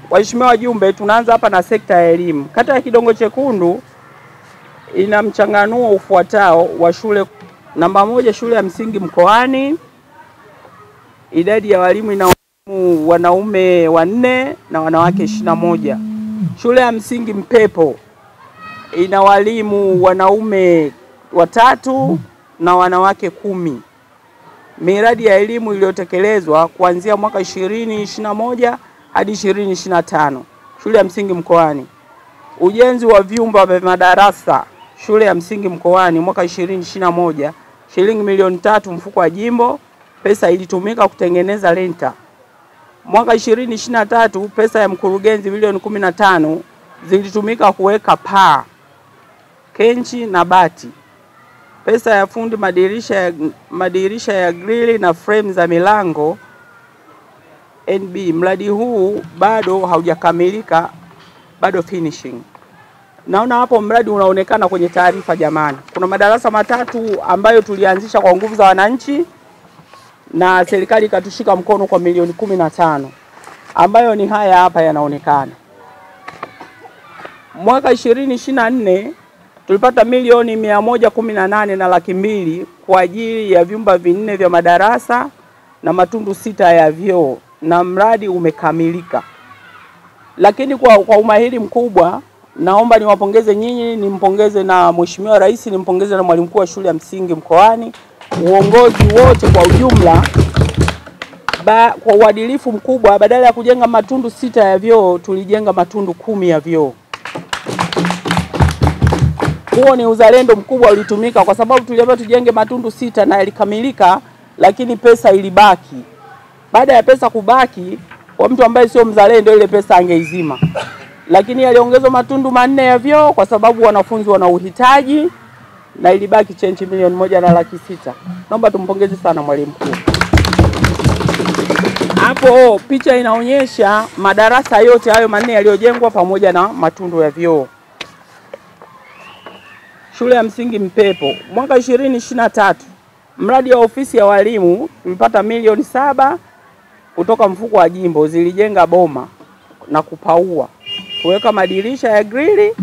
Waheshimiwa wajumbe, tunaanza hapa na sekta ya elimu. Kata ya Kidongo Chekundu ina mchanganuo ufuatao wa shule. Namba 1, shule ya msingi Mkoani. Idadi ya walimu ina wanaume 4 na wanawake 21. Shule ya msingi Mpepo ina walimu wanaume 3 na wanawake 10. Miradi ya elimu iliyotekelezwa kuanzia mwaka 2021 hadi 2025. Shule ya msingi Mkoani. Ujenzi wa vyumba vya madarasa shule ya msingi Mkoani mwaka 2021, shilingi milioni 3 mfuko wa jimbo, pesa ilitumika kutengeneza lenta. Mwaka 2023, pesa ya mkurugenzi milioni 15 zilitumika kuweka paa, kenchi na bati. Pesa ya fundi madirisha ya grili na frame za milango NB. Mradi huu bado haujakamilika, bado finishing. Naona hapo mradi unaonekana kwenye taarifa jamani. Kuna madarasa 3 ambayo tulianzisha kwa nguvu za wananchi na serikali ikatushika mkono kwa milioni 15, ambayo ni haya hapa yanaonekana. Mwaka 2024 tulipata milioni 118 na laki 2 kwa ajili ya vyumba 4 vya madarasa na matundu 6 ya vyoo, na mradi umekamilika. Lakini kwa umahiri mkubwa, naomba niwapongeze nyinyi, nimpongeze na Mheshimiwa Rais, nimpongeze na mwalimu mkuu wa shule ya msingi Mkoani, uongozi wote kwa ujumla. Kwa uadilifu mkubwa, badala ya kujenga matundu 6 ya vyoo, tulijenga matundu 10 ya vyoo. Huo ni uzalendo mkubwa ulitumika, kwa sababu tuliambiwa tujenge matundu 6 na yalikamilika, lakini pesa ilibaki. Baada ya pesa kubaki, kwa mtu ambaye sio mzalendo, ile pesa angeizima. Lakini yaliongezwa matundu 4 ya vyoo kwa sababu wanafunzi wana uhitaji, na ilibaki chenchi milioni 1 na laki 6. Naomba tumpongeze sana mwalimu mkuu. Hapo picha inaonyesha madarasa yote hayo 4 yaliyojengwa pamoja na matundu ya vyoo. Shule ya msingi Mpepo, mwaka 2023, mradi wa ofisi ya walimu tulipata milioni 7 kutoka mfuko wa jimbo. Zilijenga boma na kupaua, kuweka madirisha ya grili,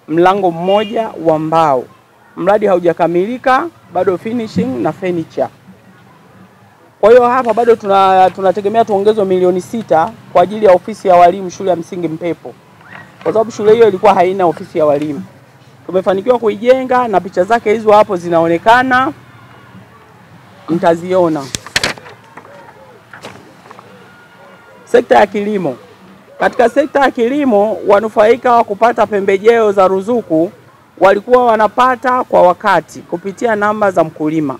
mlango mmoja wa mbao. Mradi haujakamilika, bado finishing na furniture. Kwa hiyo hapa bado tunategemea tuongezwe milioni 6 kwa ajili ya ofisi ya walimu shule ya msingi Mpepo, kwa sababu shule hiyo ilikuwa haina ofisi ya walimu. Tumefanikiwa kuijenga na picha zake hizo hapo zinaonekana, mtaziona. Sekta ya kilimo. Katika sekta ya kilimo, wanufaika wa kupata pembejeo za ruzuku walikuwa wanapata kwa wakati kupitia namba za mkulima.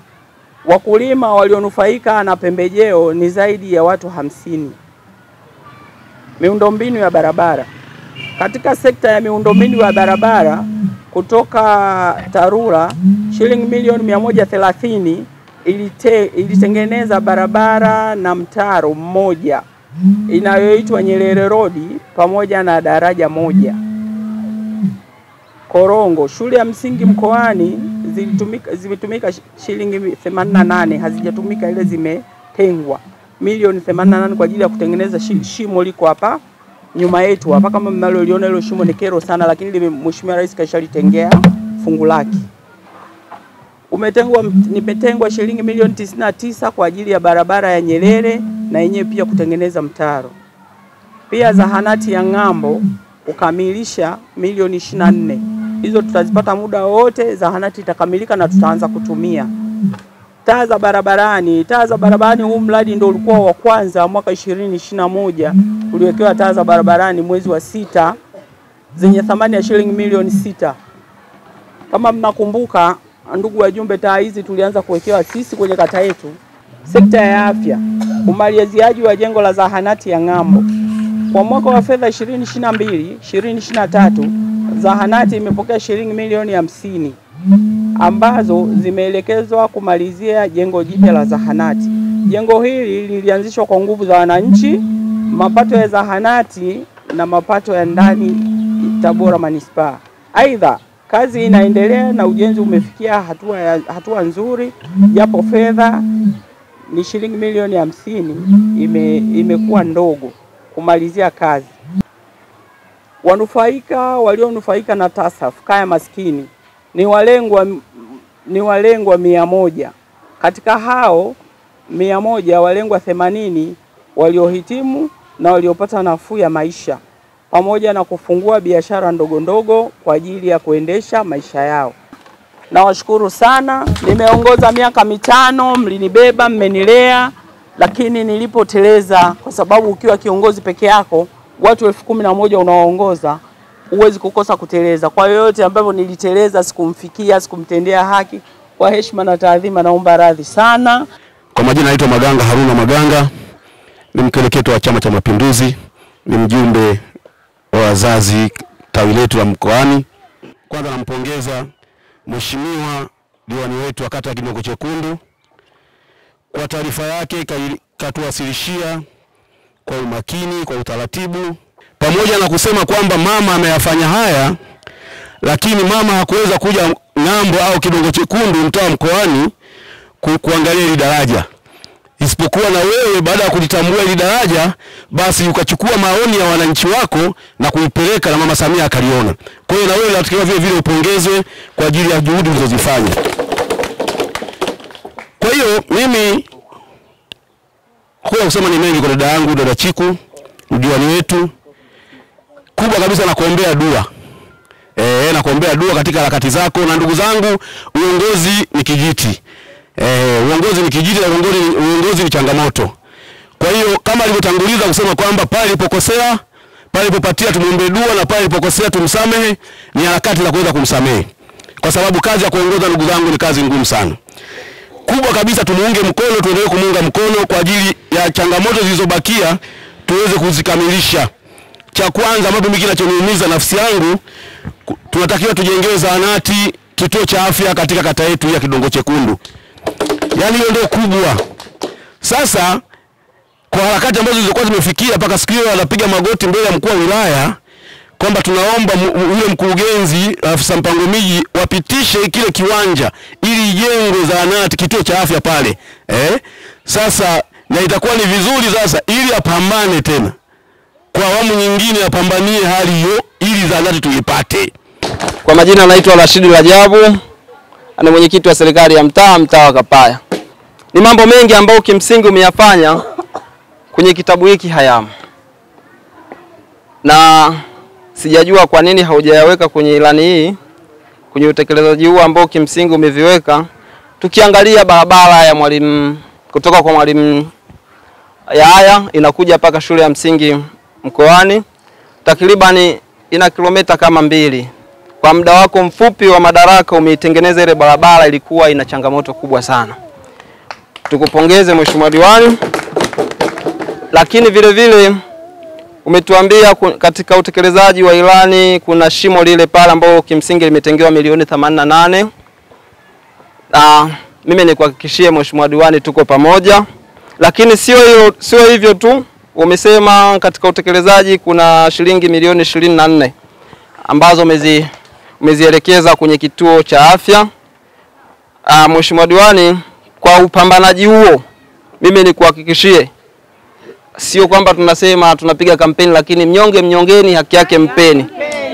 Wakulima walionufaika na pembejeo ni zaidi ya watu 50. Miundombinu ya barabara. Katika sekta ya miundombinu ya barabara, kutoka TARURA shilingi milioni 130 ilitengeneza barabara na mtaro mmoja inayoitwa Nyerere Road pamoja na daraja moja. Korongo, shule ya msingi Mkoani zimetumika shilingi 88, hazijatumika, ile zimetengwa milioni 88 kwa ajili ya kutengeneza shimo liko hapa nyuma yetu hapa. Kama mnaloliona hilo shimo ni kero sana, lakini Mheshimiwa Rais kashalitengea fungu lake. Nimetengwa shilingi milioni 99 kwa ajili ya barabara ya Nyerere na yenyewe pia kutengeneza mtaro. Pia zahanati ya Ng'ambo kukamilisha milioni 24. Hizo tutazipata muda wote, zahanati itakamilika na tutaanza kutumia. Taa za barabarani, huu mradi ndio ulikuwa wa kwanza mwaka 2021. Tuliwekewa taa za barabarani mwezi wa 6 zenye thamani ya shilingi milioni 6. Kama mnakumbuka ndugu wajumbe, taa hizi tulianza kuwekewa sisi kwenye kata yetu. Sekta ya afya, umaliziaji wa jengo la zahanati ya Ng'ambo. Kwa mwaka wa fedha 2022-2023, zahanati imepokea shilingi milioni 50 ambazo zimeelekezwa kumalizia jengo jipya la zahanati. Jengo hili lilianzishwa kwa nguvu za wananchi, mapato ya zahanati na mapato ya ndani Tabora Manispaa. Aidha, kazi inaendelea na ujenzi umefikia hatua nzuri, japo fedha ni shilingi milioni 50 imekuwa ndogo kumalizia kazi. Wanufaika walionufaika na TASAF kaya maskini ni walengwa 100. Katika hao 100, walengwa 80 waliohitimu na waliopata nafuu ya maisha, pamoja na kufungua biashara ndogo ndogo kwa ajili ya kuendesha maisha yao. Nawashukuru sana. Nimeongoza miaka 5, mlinibeba, mmenilea, lakini nilipoteleza, kwa sababu ukiwa kiongozi peke yako, watu 11,000 unaoongoza, huwezi kukosa kuteleza. Kwa yote ambavyo niliteleza, sikumfikia, sikumtendea haki, kwa heshima na taadhima naomba radhi sana. Kwa majina naitwa Maganga Haruna Maganga, ni mkereketo wa Chama cha Mapinduzi, ni mjumbe wa wazazi tawi letu la mkoani. Kwanza nampongeza Mheshimiwa diwani wetu wa kata ya Kidongo Chekundu kwa taarifa yake, katuwasilishia kwa umakini, kwa utaratibu, pamoja na kusema kwamba mama ameyafanya haya, lakini mama hakuweza kuja ng'ambo au Kidongo Chekundu mtaa mkoani kuangalia hili daraja, isipokuwa na wewe baada ya kulitambua hili daraja, basi ukachukua maoni ya wananchi wako na kuipeleka na Mama Samia akaliona. Kwa hiyo na wewe unatakiwa vile vile upongezwe kwa ajili ya juhudi ulizozifanya. Kwa hiyo mimi kwa kusema ni mengi kwa dada yangu, dada Chiku, diwani wetu, kubwa kabisa na kuombea dua. Na kuombea dua katika harakati zako. Na ndugu zangu, uongozi ni kijiti. Uongozi ni kijiti na uongozi ni changamoto. Kwa hiyo kama alivyotanguliza kusema kwamba pale alipokosea, pale alipopatia tumuombe dua, na pale alipokosea tumsamehe, ni harakati za kuweza kumsamehe. Kwa sababu kazi ya kuongoza, ndugu zangu, ni kazi ngumu sana. Kubwa kabisa tumuunge mkono, tuendelee kumuunga mkono kwa ajili ya changamoto zilizobakia tuweze kuzikamilisha. Cha kwanza ambapo mimi kinachoniumiza nafsi yangu, tunatakiwa tujengewe zahanati, kituo cha afya katika kata yetu ya Kidongo Chekundu. Yaani hiyo ndio kubwa. Sasa kwa harakati ambazo zilizokuwa zimefikia mpaka siku hiyo anapiga magoti mbele ya mkuu wa wilaya kwamba tunaomba yule mkurugenzi, afisa mpango miji, wapitishe kile kiwanja ili ijengwe zahanati, kituo cha afya pale. Sasa na itakuwa ni vizuri sasa ili apambane tena kwa awamu nyingine, apambanie hali hiyo ili zahanati tuipate. Kwa majina naitwa Rashidi Rajabu, ana mwenyekiti wa serikali ya mtaa wa Kapaya. Ni mambo mengi ambayo kimsingi umeyafanya kwenye kitabu hiki hayamo, na sijajua kwa nini haujayaweka kwenye ilani hii, kwenye utekelezaji huu ambao kimsingi umeviweka. Tukiangalia barabara ya Mwalimu, kutoka kwa Mwalimu Yahya inakuja paka shule ya msingi mkoani, takriban ina kilomita kama 2. Kwa muda wako mfupi wa madaraka umeitengeneza ile barabara, ilikuwa ina changamoto kubwa sana. Tukupongeze Mheshimiwa Diwani. Lakini vile vile umetuambia katika utekelezaji wa ilani kuna shimo lile pale ambao kimsingi limetengewa milioni 88. Mimi nikuhakikishie Mheshimiwa Diwani tuko pamoja. Lakini sio hivyo tu, umesema katika utekelezaji kuna shilingi milioni 24 ambazo umezielekeza kwenye kituo cha afya. Mheshimiwa Diwani, kwa upambanaji huo mimi nikuhakikishie, sio kwamba tunasema tunapiga kampeni, lakini mnyongeni haki yake mpeni.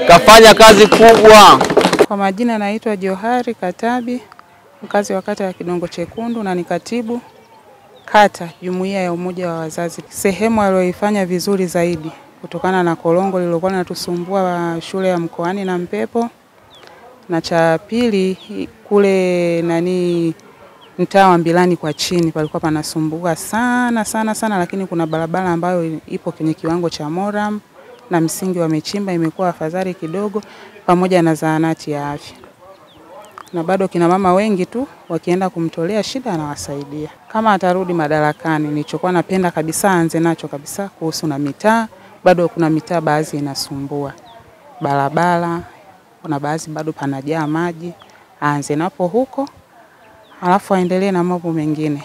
Kafanya kazi kubwa. Kwa majina naitwa Johari Katabi, mkazi wa kata ya Kidongo Chekundu na ni katibu kata Jumuiya ya Umoja wa Wazazi. Sehemu aliyoifanya vizuri zaidi kutokana na korongo lililokuwa linatusumbua shule ya mkoani na Mpepo, na cha pili kule mtaa wa Mbilani kwa chini palikuwa panasumbua sana, lakini kuna barabara ambayo ipo kwenye kiwango cha moram na msingi wamechimba, imekuwa afadhali kidogo, pamoja na zahanati ya afya. Na bado kina mama wengi tu wakienda kumtolea shida anawasaidia. Kama atarudi madarakani, nilichokuwa napenda kabisa anze nacho kabisa kuhusu na mitaa. Bado kuna mitaa baadhi inasumbua barabara, kuna baadhi bado panajaa maji, aanze napo huko alafu aendelee na mambo mengine.